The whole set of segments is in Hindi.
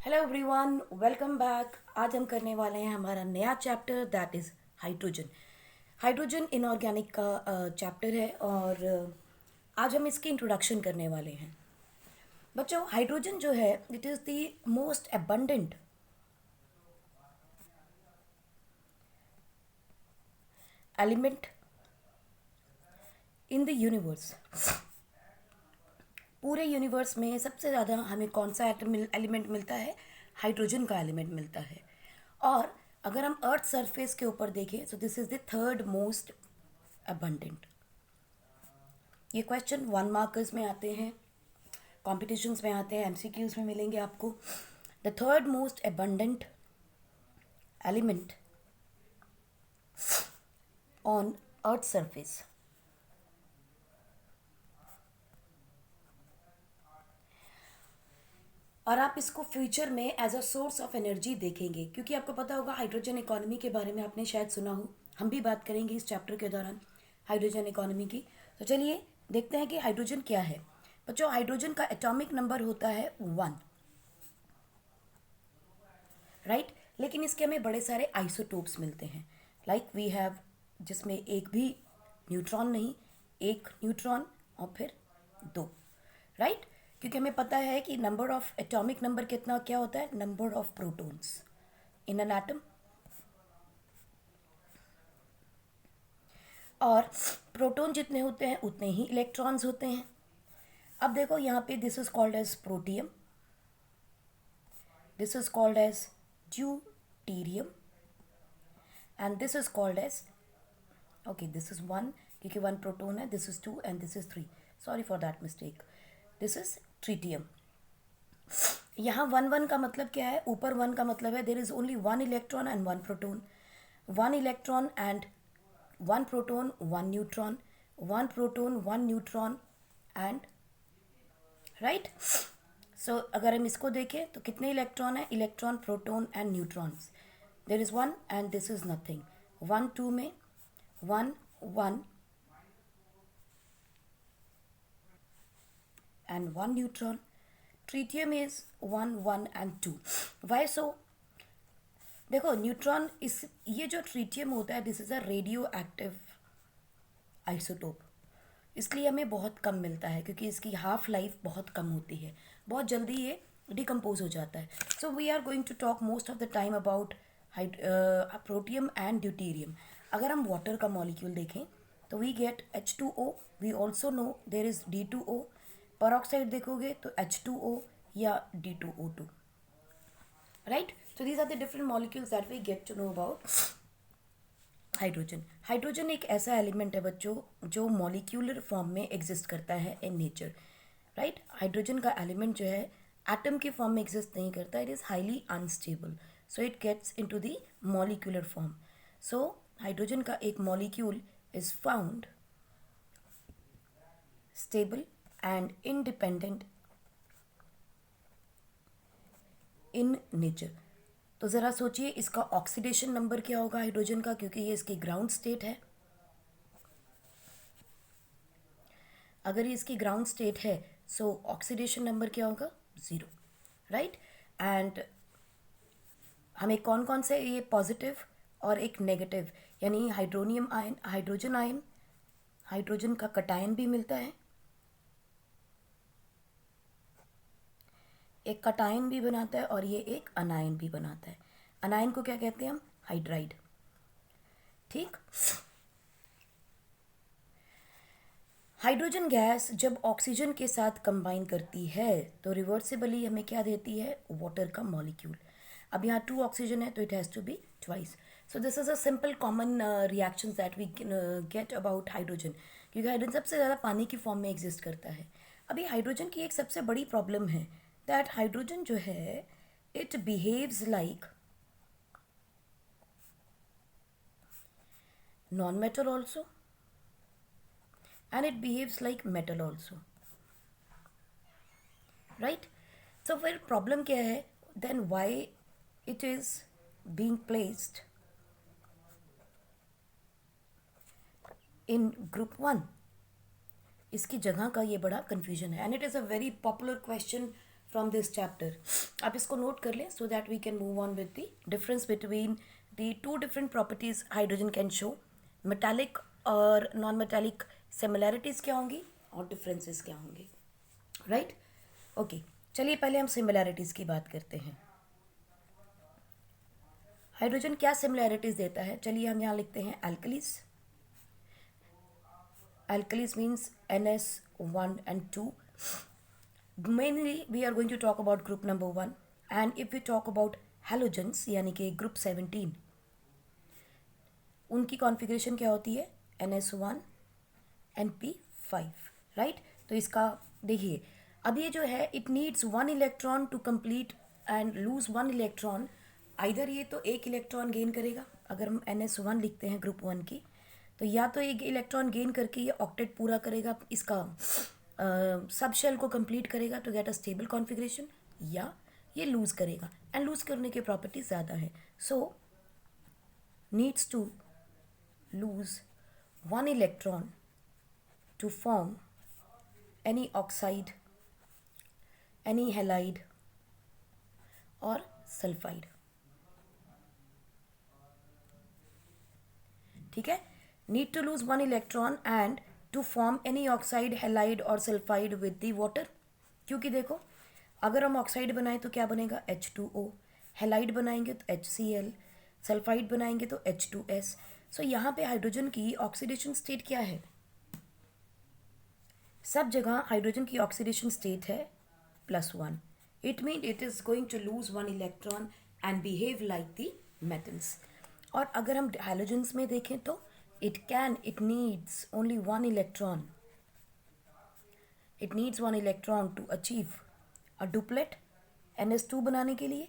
Hello everyone, welcome back. आज हम करने वाले हैं हमारा नया chapter that is hydrogen. Hydrogen inorganic का चैप्टर है और आज हम इसकी इंट्रोडक्शन करने वाले हैं। बच्चों, हाइड्रोजन जो है it is the most abundant element in the universe. पूरे यूनिवर्स में सबसे ज़्यादा हमें कौन सा एलिमेंट मिलता है? हाइड्रोजन का एलिमेंट मिलता है। और अगर हम अर्थ सरफेस के ऊपर देखें तो this is the third most abundant. ये क्वेश्चन 1 मार्कर्स में आते हैं, कॉम्पिटिशन्स में आते हैं, एमसीक्यूज में मिलेंगे आपको। The third most abundant element on earth surface. और आप इसको फ्यूचर में as a source of energy देखेंगे, क्योंकि आपको पता होगा हाइड्रोजन इकोनॉमी के बारे में आपने शायद सुना हो। हम भी बात करेंगे इस चैप्टर के दौरान हाइड्रोजन इकोनॉमी की। तो चलिए देखते हैं कि हाइड्रोजन क्या है। बच्चों, हाइड्रोजन का एटॉमिक नंबर होता है 1, राइट। लेकिन इसके हमें बड़े सारे आइसोटोप्स मिलते हैं, लाइक वी हैव, जिसमें एक भी न्यूट्रॉन नहीं, एक न्यूट्रॉन और फिर दो, राइट। क्योंकि हमें पता है कि नंबर ऑफ एटॉमिक नंबर कितना क्या होता है, number of protons in an atom. और प्रोटॉन जितने होते हैं उतने ही इलेक्ट्रॉन्स होते हैं। अब देखो यहाँ पे this is called as protium, this is called as deuterium and this is called as, okay this is one, क्योंकि वन प्रोटोन है, this is two and this is three, sorry for that mistake, this is tritium. यहाँ वन वन का मतलब क्या है? ऊपर वन का मतलब है there is only one electron and one proton, one electron and one proton one neutron, one proton one neutron and, right. So अगर हम इसको देखें तो कितने इलेक्ट्रॉन है? Electron proton and neutrons, there is one and this is nothing. One two में one one and one neutron. Tritium is 1 1 and 2. Why so? देखो न्यूट्रॉन, इस ये जो ट्रीटियम होता है this is a radio active isotope, इसलिए हमें बहुत कम मिलता है क्योंकि इसकी हाफ लाइफ बहुत कम होती है, बहुत जल्दी ये डिकम्पोज हो जाता है। So we are going to talk most of the time about protium and deuterium. अगर हम वाटर का मॉलिक्यूल देखें तो we get H2O, we also know there is D2O। Peroxide देखोगे तो H2O या D2O2, right. So these are the different molecules that we get to know about hydrogen. Hydrogen एक ऐसा एलिमेंट है बच्चों जो मॉलिक्यूलर फॉर्म में एग्जिस्ट करता है इन नेचर, राइट। हाइड्रोजन का एलिमेंट जो है एटम के फॉर्म में एग्जिस्ट नहीं करता, it is highly unstable, so it gets into the molecular form. So hydrogen का एक molecule is found stable and independent in nature. तो ज़रा सोचिए इसका ऑक्सीडेशन नंबर क्या होगा हाइड्रोजन का, क्योंकि ये इसकी ग्राउंड स्टेट है। अगर ये इसकी ग्राउंड स्टेट है सो ऑक्सीडेशन नंबर क्या होगा? 0, राइट। एंड हमें कौन कौन से, ये पॉजिटिव और एक नेगेटिव, यानी hydronium ion, hydrogen ion, hydrogen का कटायन भी मिलता है, एक कटायन भी बनाता है और ये एक अनायन भी बनाता है। अनायन को क्या कहते हैं हम? हाइड्राइड, ठीक। हाइड्रोजन गैस जब ऑक्सीजन के साथ कंबाइन करती है तो रिवर्सिबली हमें क्या देती है? वाटर का मॉलिक्यूल। अब यहाँ 2 ऑक्सीजन है तो it has to be twice. So this is a simple common reactions that we get about hydrogen, क्योंकि हाइड्रोजन सबसे ज़्यादा पानी की फॉर्म में एग्जिस्ट करता है। अभी हाइड्रोजन की एक सबसे बड़ी प्रॉब्लम है दैट हाइड्रोजन जो है it behaves like non metal also and it behaves like metal also, right? So फिर प्रॉब्लम क्या है? then why it is being placed in group 1? इसकी जगह का ये बड़ा confusion है and it is a very popular question from this chapter. आप इसको नोट कर लें so that we can move on with the difference between the two different properties hydrogen can show. Metallic और नॉन मेटालिक सिमिलैरिटीज़ क्या होंगी और डिफरेंसेस क्या होंगे. राइट. ओके, चलिए पहले हम सिमिलैरिटीज़ की बात करते हैं. हाइड्रोजन क्या सिमिलैरिटीज़ देता है. चलिए हम यहाँ लिखते हैं alkalis. Alkalis means NS1 and 2. Mainly we are going to talk about group number 1, and if we talk about halogens यानी कि group 17, उनकी कॉन्फ़िगरेशन क्या होती है NS1 NP5. राइट. तो इसका देखिए अब ये जो है it needs 1 electron to complete and lose 1 electron. Either ये तो एक इलेक्ट्रॉन गेन करेगा अगर हम NS1 लिखते हैं ग्रुप 1 की, तो या तो एक इलेक्ट्रॉन गेन करके ये ऑक्टेट पूरा करेगा, इसका सब शेल को कंप्लीट करेगा to get a stable configuration, या ये लूज़ करेगा एंड लूज़ करने की प्रॉपर्टी ज़्यादा है. So needs to lose 1 electron to form any oxide, any halide और सल्फाइड. ठीक है. Need to lose 1 electron and to form any oxide, halide और सल्फाइड with the water. क्योंकि देखो अगर हम ऑक्साइड बनाएं तो क्या बनेगा H2O, हैलाइड बनाएंगे तो HCl, सल्फाइड बनाएंगे तो H2S. सो यहाँ पे हाइड्रोजन की ऑक्सीडेशन स्टेट क्या है. सब जगह हाइड्रोजन की ऑक्सीडेशन स्टेट है +1. It mean it is going to lose 1 electron and behave like the metals. और अगर हम हैलोजेंस में देखें तो it needs only 1 electron. It needs 1 electron to achieve a duplet NS2 बनाने के लिए,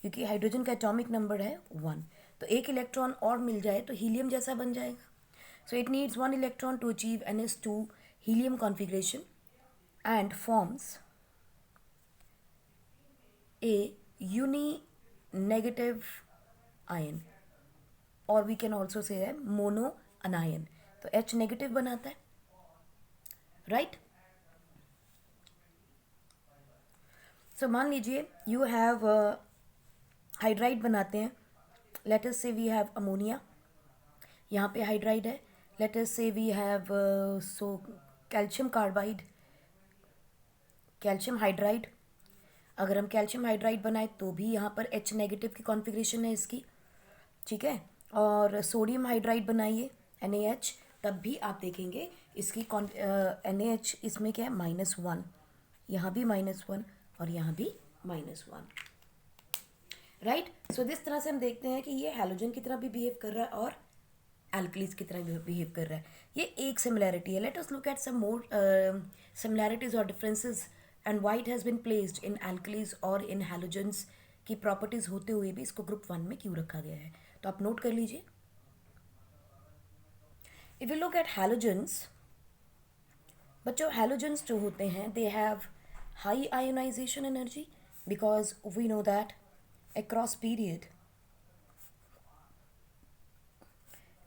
क्योंकि हाइड्रोजन का एटॉमिक नंबर है 1. तो एक इलेक्ट्रॉन और मिल जाए तो हीलियम जैसा बन जाएगा. So it needs 1 electron to achieve NS2 helium configuration and forms a uni-negative ion, or we can also say that mono अनायन. तो H नेगेटिव बनाता है. राइट. सो मान लीजिए यू हैव हाइड्राइड बनाते हैं. Late us say we have ammonia, यहाँ पे हाइड्राइड है. Let us say we have so calcium carbide, calcium hydride. अगर हम कैल्शियम हाइड्राइड बनाए तो भी यहाँ पर H नेगेटिव की कॉन्फ़िगरेशन है इसकी. ठीक है. और सोडियम हाइड्राइड बनाइए NaH, तब भी आप देखेंगे इसकी NaH इसमें क्या है -1, यहाँ भी -1 और यहाँ भी -1. राइट. सो दिस तरह से हम देखते हैं कि ये हैलोजन की तरह भी बिहेव कर रहा है और एल्कलीज की तरह भी बिहेव कर रहा है. ये एक सिमिलैरिटी है. Let us look at some more similarities और differences and why it has been placed in alkalis और इन हैलोजेंस की प्रॉपर्टीज़ होते हुए भी इसको ग्रुप 1 में क्यों रखा गया है. तो आप नोट कर लीजिए. If you look at halogens, बच्चों हैलोजेंस जो होते हैं they have high ionization energy because we know that across period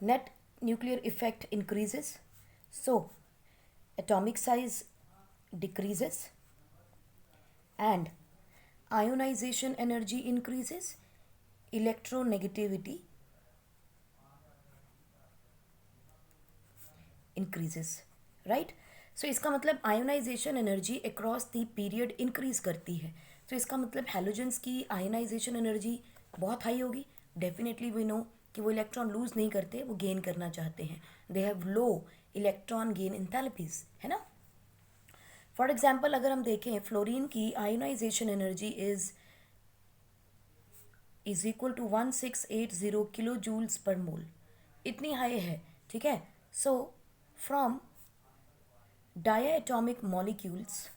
net nuclear effect increases, so atomic size decreases and ionization energy increases, electronegativity increases. right. so इसका मतलब ionization energy across the period increase करती है. तो इसका मतलब हैलोजेंस की आयोनाइजेशन एनर्जी बहुत हाई होगी. डेफिनेटली वी नो कि वो इलेक्ट्रॉन लूज नहीं करते, वो गेन करना चाहते हैं. They have low electron gain enthalpies, है ना. फॉर एग्जाम्पल अगर हम देखें फ्लोरीन की ionisation energy is equal to 1680 kilo joules per mole. इतनी हाई है. ठीक है. सो फ्रॉम डायटोमिक मॉलिक्यूल्स,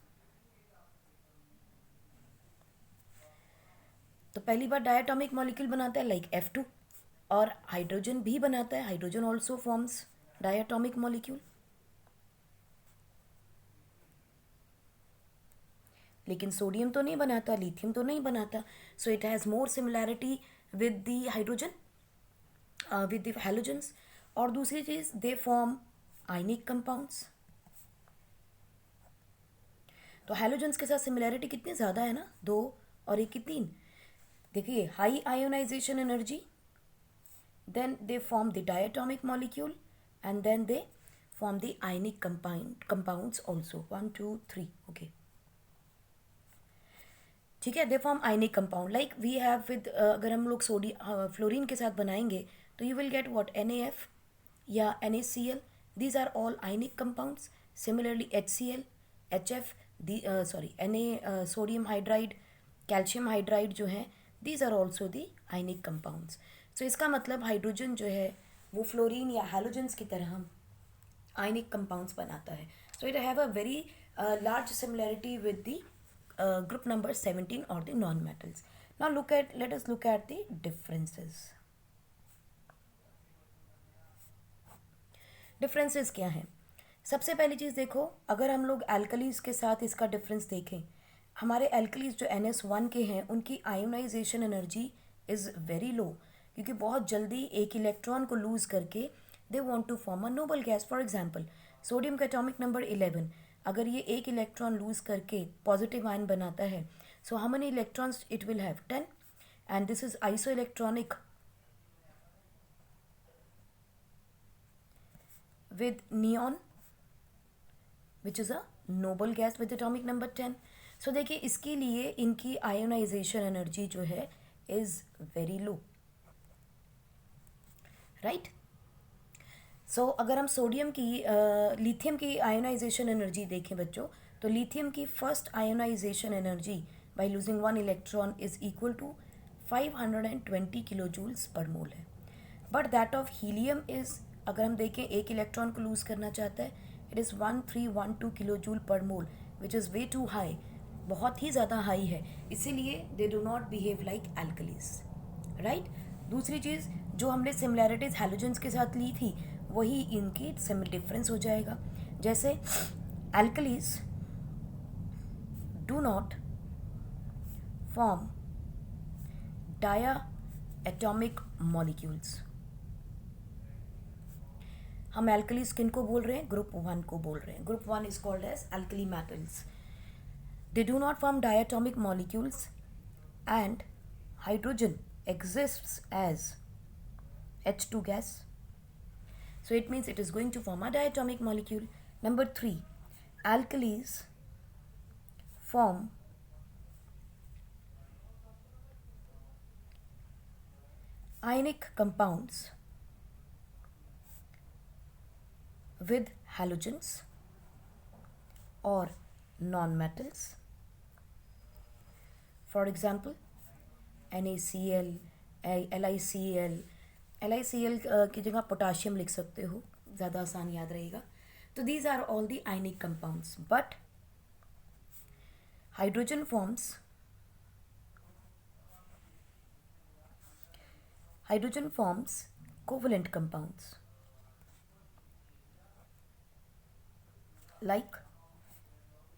तो पहली बार डायटोमिक मॉलिक्यूल बनाता है लाइक F2, और हाइड्रोजन भी बनाता है. Hydrogen also forms diatomic molecule, लेकिन सोडियम तो नहीं बनाता, लिथियम तो नहीं बनाता. So it has more similarity with the hydrogen with the halogens. और दूसरी चीज़ दे फॉर्म आयनिक कंपाउंड्स. तो हैलोजेंस के साथ सिमिलैरिटी कितनी ज़्यादा है ना, 2 और 1 की 3. देखिए high ionization energy, then they form the diatomic molecule and then they form the ionic compounds also. 1 2 3, okay. ठीक है, they form ionic compound like we have with, अगर हम लोग फ्लोरीन के साथ बनाएंगे तो you will get what, NaF या NaCl. These are all ionic compounds. Similarly HCl, HF, sorry Na sodium hydride, calcium hydride जो है, these are also the ionic compounds. So इसका मतलब हाइड्रोजन जो है वो फ्लोरीन या हैलोजेंस की तरह आयनिक कंपाउंड्स बनाता है. So it have a very large similarity with the group number 17 or the non-metals. Now let us look at the differences. Differences क्या हैं? सबसे पहली चीज़ देखो, अगर हम लोग एल्कलीज के साथ इसका डिफरेंस देखें, हमारे एल्कलीज जो NS1 के हैं उनकी ionization energy is very low, क्योंकि बहुत जल्दी एक इलेक्ट्रॉन को लूज़ करके they want to form a noble gas. For example sodium का एटॉमिक नंबर 11, अगर ये एक इलेक्ट्रॉन लूज़ करके पॉजिटिव आयन बनाता है, so how many electrons it will have, 10. And this is isoelectronic with neon which is a noble gas with atomic number 10. So देखिए इसके लिए इनकी आयोनाइजेशन एनर्जी जो है is very low, right. So अगर हम सोडियम की लिथियम की आयोनाइजेशन एनर्जी देखें बच्चों, तो लिथियम की first ionisation energy by losing 1 electron is equal to 520 kilo joules per mole है. But that of helium is, अगर हम देखें एक इलेक्ट्रॉन को लूज़ करना चाहता है, it is 1312 kilo joule per mole which is way too high, बहुत ही ज़्यादा हाई है. इसीलिए they do not behave like alkalies, right. दूसरी चीज़ जो हमने सिमिलैरिटीज़ हैलोजेंस के साथ ली थी, वही इनकी डिफरेंस हो जाएगा. जैसे alkalies do not form diatomic molecules. हम एल्कलीज किन को बोल रहे हैं, ग्रुप 1 को बोल रहे हैं. Group 1 is called as alkali metals. They do not form diatomic molecules and hydrogen exists as H2 gas. So it means it is going to form a diatomic molecule. Number 3, alkalis form ionic compounds with halogens or non-metals. For example, NaCl, LiCl. LiCl की जगह पोटाशियम लिख सकते हो, ज़्यादा आसान याद रहेगा. तो these are all the ionic compounds. But hydrogen forms covalent compounds like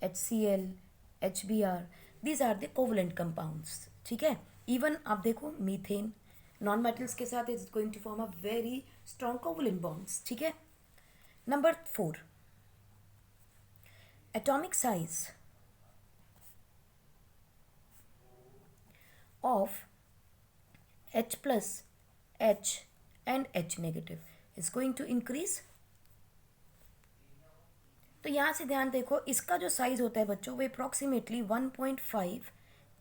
HCl, HBr. These are the covalent compounds. ठीक है. इवन आप देखो मीथेन नॉन मेटल्स के साथ is going to form a very strong covalent bonds. ठीक है. Number 4, atomic size of H plus, H and H negative is going to increase. तो यहाँ से ध्यान देखो, इसका जो साइज होता है बच्चों वो अप्रॉक्सीमेटली 1.5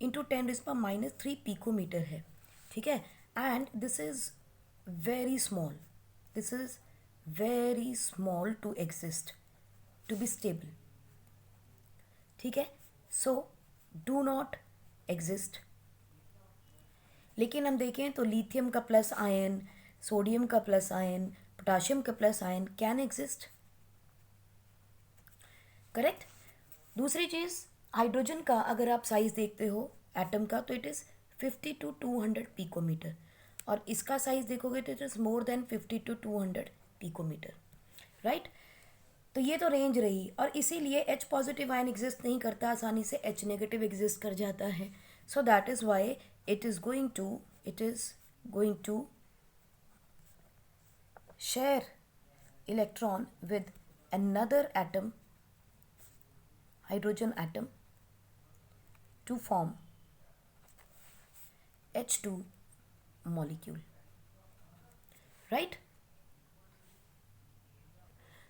इंटू 10⁻³ पिकोमीटर है. ठीक है. And this is very small, this is very small to exist, to be stable. ठीक है. So do not exist. लेकिन हम देखें तो लिथियम का प्लस आयन, सोडियम का प्लस आयन, पोटाशियम का plus ion can exist. Correct. दूसरी चीज़, हाइड्रोजन का अगर आप साइज देखते हो एटम का, तो इट इज़ 50 to 200 पिकोमीटर, और इसका साइज देखोगे तो it is more than 50 to 200 picometre, right. तो ये तो रेंज रही, और इसीलिए H पॉजिटिव आयन एग्जिस्ट नहीं करता आसानी से, H नेगेटिव एग्जिस्ट कर जाता है. So that is why it is going to share electron with another atom, hydrogen atom, to form H2 molecule, right?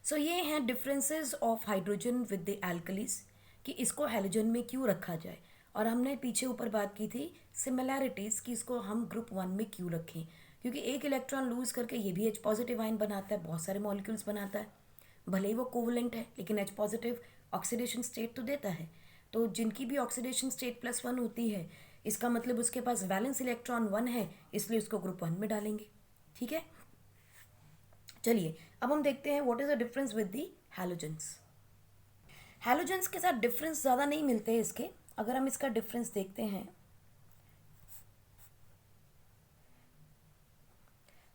सो ये हैं differences of hydrogen with the alkalis कि इसको हैलोजन में क्यों रखा जाए, और हमने पीछे ऊपर बात की थी सिमिलैरिटीज़ कि इसको हम ग्रुप 1 में क्यों रखें, क्योंकि एक इलेक्ट्रॉन लूज करके ये भी H पॉजिटिव आयन बनाता है, बहुत सारे मॉलिक्यूल्स बनाता है, भले ही वो कोवलेंट है लेकिन H पॉजिटिव ऑक्सीडेशन स्टेट तो देता है। तो जिनकी भी ऑक्सीडेशन स्टेट +1 होती है, इसका मतलब उसके पास वैलेंस इलेक्ट्रॉन 1 है, इसलिए उसको ग्रुप 1 में डालेंगे। ठीक है, चलिए अब हम देखते हैं what is the difference with the halogens. Halogens के साथ डिफरेंस ज़्यादा नहीं मिलते हैं इसके। अगर हम इसका डिफरेंस देखते हैं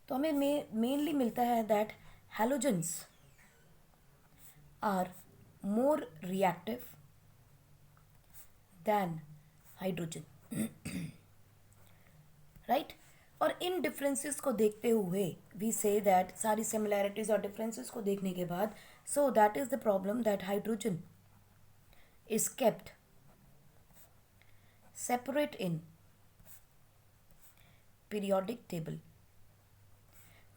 तो हमें मेनली मिलता है that halogens are more reactive than hydrogen, right. और इन डिफरेंसेस को देखते हुए वी से दैट सारी सिमिलैरिटीज और डिफरेंसेस को देखने के बाद, so that is the problem that hydrogen is kept separate in periodic table.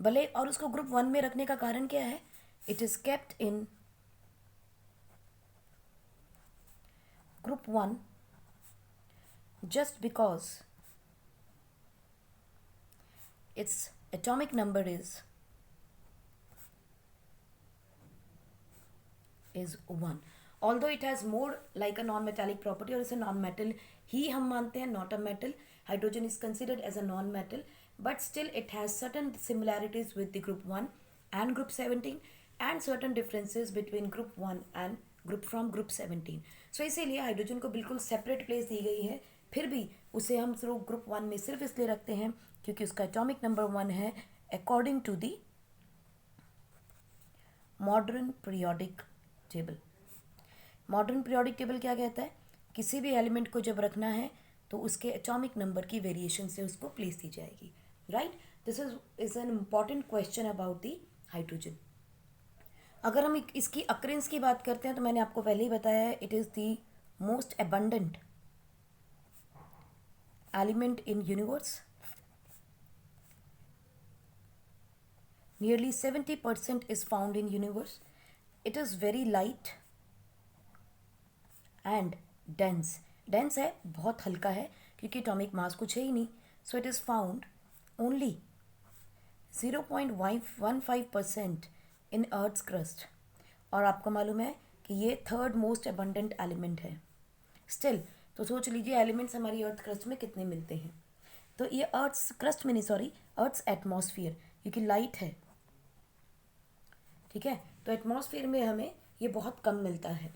भले और उसको ग्रुप 1 में रखने का कारण क्या है, it is kept in group 1 just because its atomic number is 1, although it has more like a non-metallic property, और इसे non-metal ही हम मानते हैं, not a metal. Hydrogen is considered as a non-metal, but still it has certain similarities with the group 1 and group 17 and certain differences between group 1 and group from group 17. So इसीलिए हाइड्रोजन को बिल्कुल सेपरेट प्लेस दी गई है, फिर भी उसे हम सिर्फ ग्रुप 1 में सिर्फ इसलिए रखते हैं क्योंकि उसका एटॉमिक नंबर 1 है according to the modern periodic table. Modern periodic table क्या कहता है, किसी भी एलिमेंट को जब रखना है तो उसके एटॉमिक नंबर की वेरिएशन से उसको प्लेस दी जाएगी, right. This is an important question about the hydrogen. अगर हम इसकी अक्रेंस की बात करते हैं तो मैंने आपको पहले ही बताया है, it is the most abundant element in universe. Nearly 70% is found in universe. It is very light and dense. Dense है, बहुत हल्का है क्योंकि atomic mass कुछ है ही नहीं. So it is found only 0.15% in Earth's crust. और आपको मालूम है कि ये थर्ड मोस्ट अबंडेंट एलिमेंट है। स्टिल तो सोच लीजिए एलिमेंट्स हमारी अर्थ क्रस्ट में कितने मिलते हैं, तो ये अर्थ्स क्रस्ट में नहीं, सॉरी अर्थ्स एटमॉस्फेयर, क्योंकि लाइट है, ठीक है, तो एटमॉस्फेयर में हमें ये बहुत कम मिलता है,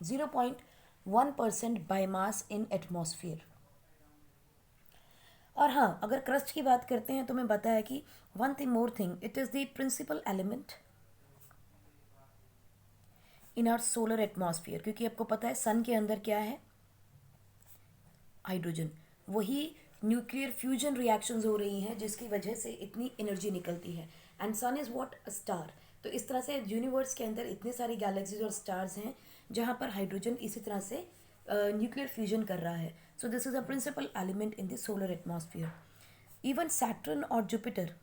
0.1% बाय मास इन एटमॉस्फेयर। और हाँ, अगर क्रस्ट की बात करते हैं तो मैं बताया कि one thing more thing, it is the principal element in our solar atmosphere, क्योंकि आपको पता है सन के अंदर क्या है, हाइड्रोजन। वही न्यूक्लियर फ्यूजन रिएक्शंस हो रही हैं जिसकी वजह से इतनी एनर्जी निकलती है, and sun is what, a star. तो इस तरह से यूनिवर्स के अंदर इतने सारी गैलेक्सीज और स्टार्स हैं जहाँ पर हाइड्रोजन इसी तरह से न्यूक्लियर फ्यूजन कर रहा है। So this is a principal element in the solar atmosphere. Even Saturn और Jupiter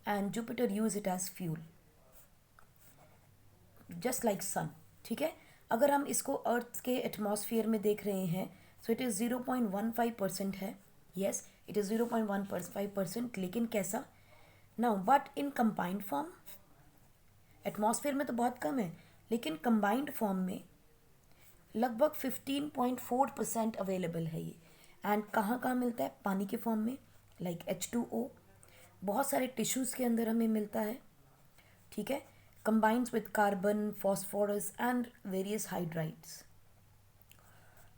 and Jupiter use it as fuel just like sun, ठीक है। अगर हम इसको अर्थ के एटमॉस्फेयर में देख रहे हैं सो इट इज़ 0.15% है, येस इट इज़ 0.15%, लेकिन कैसा now, but in combined form, atmosphere में तो बहुत कम है लेकिन कंबाइंड फॉर्म में लगभग 15.4% अवेलेबल है ये। एंड कहाँ कहाँ मिलता है, पानी के फॉर्म में लाइक H2O, बहुत सारे टिश्यूज़ के अंदर हमें मिलता है, ठीक है, combines with carbon, phosphorus and various hydrides.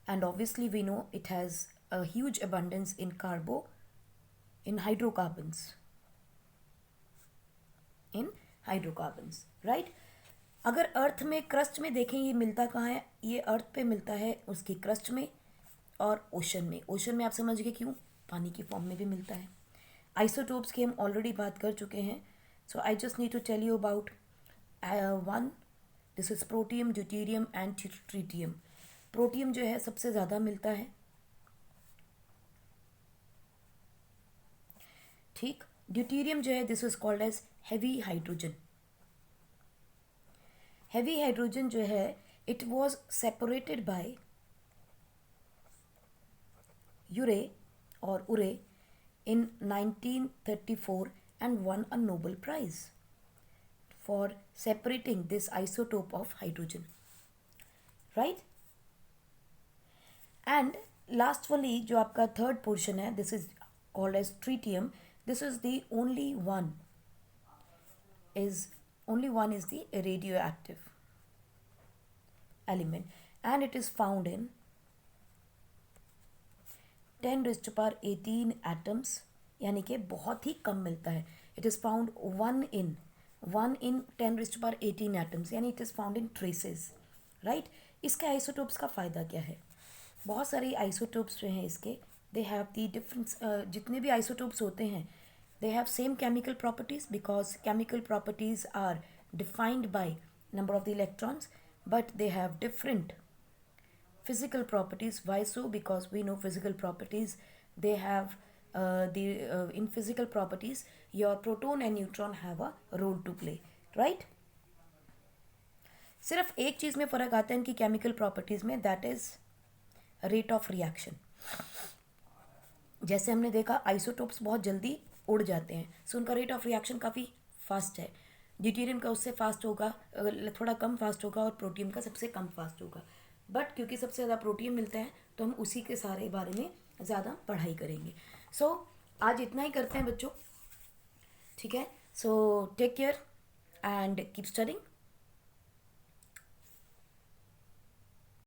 And obviously we know it has a huge abundance in hydrocarbons. In hydrocarbons, right? अगर अर्थ में क्रस्ट में देखें ये मिलता कहाँ है, ये अर्थ पे मिलता है उसकी क्रस्ट में और ओशन में। ओशन में आप समझ गए क्यों, पानी की फॉर्म में भी मिलता है। आइसोटोप्स की हम ऑलरेडी बात कर चुके हैं, so I just need to tell you about one this is protium, deuterium and tritium. Protium जो है सबसे ज़्यादा मिलता है, ठीक। ड्यूटेरियम जो है this is called as heavy hydrogen. Heavy hydrogen जो है it was separated by Urey और Urey in 1934 and won a Nobel Prize for separating this isotope of hydrogen, right? And lastly जो आपका third portion है, this is called as tritium. This is the only one is the radioactive element, and it is found in 10⁻18 atoms, यानी कि बहुत ही कम मिलता है। It is found one in 10⁻18 atoms, यानी it is found in traces, right. इसके आइसोटोप्स का फ़ायदा क्या है? बहुत सारे आइसोटोप्स जो हैं इसके, दे हैव दी डिफरेंस, जितने भी आइसोटोप्स होते हैं they have same chemical properties, because chemical properties are defined by number of the electrons, but they have different physical properties. Why so? Because we know physical properties, they have in physical properties your proton and neutron have a role to play, right? सिर्फ एक चीज़ में फ़र्क आता है इनकी केमिकल प्रॉपर्टीज़ में, that is rate of reaction. जैसे हमने देखा आइसोटोप्स बहुत जल्दी उड़ जाते हैं, सो उनका रेट ऑफ रिएक्शन काफ़ी फास्ट है। ड्यूटेरियम का उससे फास्ट होगा, थोड़ा कम फास्ट होगा, और प्रोटियम का सबसे कम फास्ट होगा। बट क्योंकि सबसे ज़्यादा प्रोटीन मिलता है तो हम उसी के सारे बारे में ज़्यादा पढ़ाई करेंगे। सो आज इतना ही करते हैं बच्चों, ठीक है। So take care and keep studying.